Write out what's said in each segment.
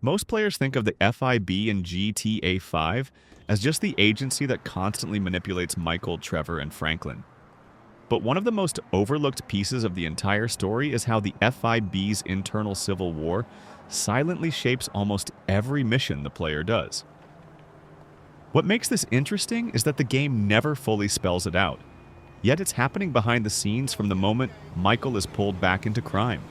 Most players think of the FIB and GTA 5 as just the agency that constantly manipulates Michael, Trevor, and Franklin. But one of the most overlooked pieces of the entire story is how the FIB's internal civil war silently shapes almost every mission the player does. What makes this interesting is that the game never fully spells it out, yet it's happening behind the scenes from the moment Michael is pulled back into crime.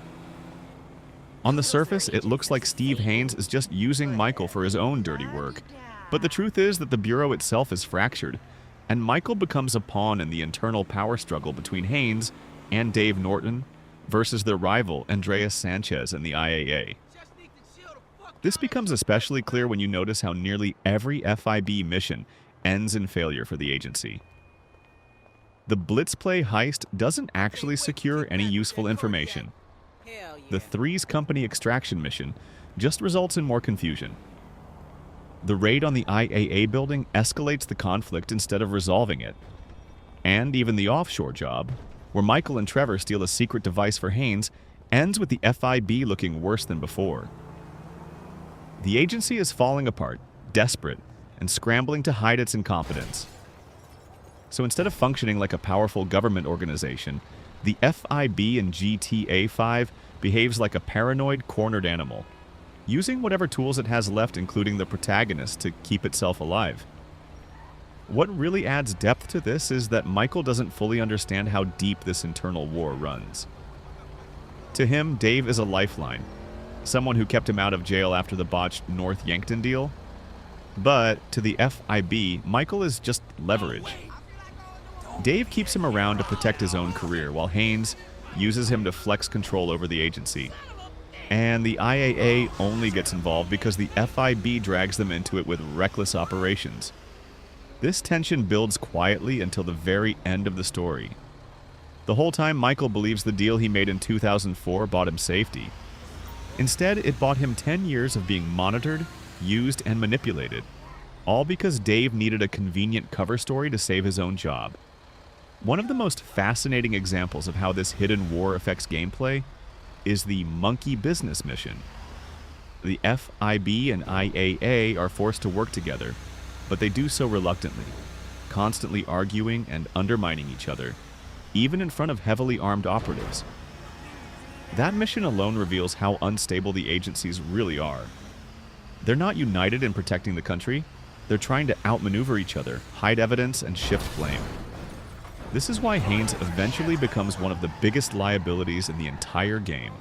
On the surface, it looks like Steve Haines is just using Michael for his own dirty work, but the truth is that the Bureau itself is fractured, and Michael becomes a pawn in the internal power struggle between Haines and Dave Norton versus their rival Andreas Sanchez and the IAA. This becomes especially clear when you notice how nearly every FIB mission ends in failure for the agency. The Blitzplay heist doesn't actually secure any useful information. The Three's Company extraction mission just results in more confusion. The raid on the IAA building escalates the conflict instead of resolving it. And even the offshore job, where Michael and Trevor steal a secret device for Haines, ends with the FIB looking worse than before. The agency is falling apart, desperate, and scrambling to hide its incompetence. So instead of functioning like a powerful government organization, the FIB in GTA 5 behaves like a paranoid, cornered animal, using whatever tools it has left, including the protagonist, to keep itself alive. What really adds depth to this is that Michael doesn't fully understand how deep this internal war runs. To him, Dave is a lifeline, someone who kept him out of jail after the botched North Yankton deal. But to the FIB, Michael is just leverage. Dave keeps him around to protect his own career, while Haines uses him to flex control over the agency. And the IAA only gets involved because the FIB drags them into it with reckless operations. This tension builds quietly until the very end of the story. The whole time, Michael believes the deal he made in 2004 bought him safety. Instead, it bought him 10 years of being monitored, used, and manipulated, all because Dave needed a convenient cover story to save his own job. One of the most fascinating examples of how this hidden war affects gameplay is the Monkey Business mission. The FIB and IAA are forced to work together, but they do so reluctantly, constantly arguing and undermining each other, even in front of heavily armed operatives. That mission alone reveals how unstable the agencies really are. They're not united in protecting the country, they're trying to outmaneuver each other, hide evidence, and shift blame. This is why Haines eventually becomes one of the biggest liabilities in the entire game.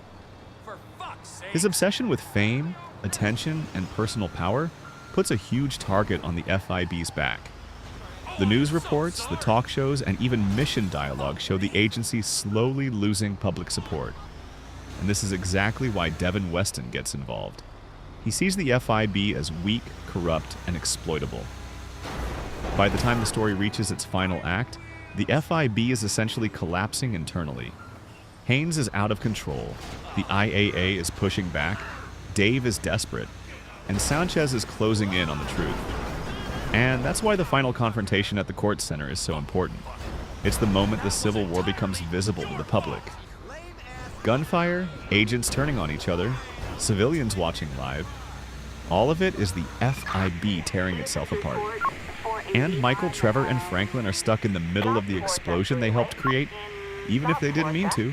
His obsession with fame, attention, and personal power puts a huge target on the FIB's back. The news reports, the talk shows, and even mission dialogue show the agency slowly losing public support. And this is exactly why Devin Weston gets involved. He sees the FIB as weak, corrupt, and exploitable. By the time the story reaches its final act, the FIB is essentially collapsing internally. Haines is out of control, the IAA is pushing back, Dave is desperate, and Sanchez is closing in on the truth. And that's why the final confrontation at the Kortz Center is so important. It's the moment the Civil War becomes visible to the public. Gunfire, agents turning on each other, civilians watching live, all of it is the FIB tearing itself apart. And Michael, Trevor, and Franklin are stuck in the middle of the explosion they helped create, even if they didn't mean to.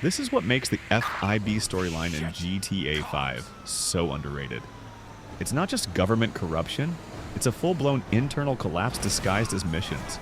This is what makes the FIB storyline in GTA 5 so underrated. It's not just government corruption, it's a full-blown internal collapse disguised as missions.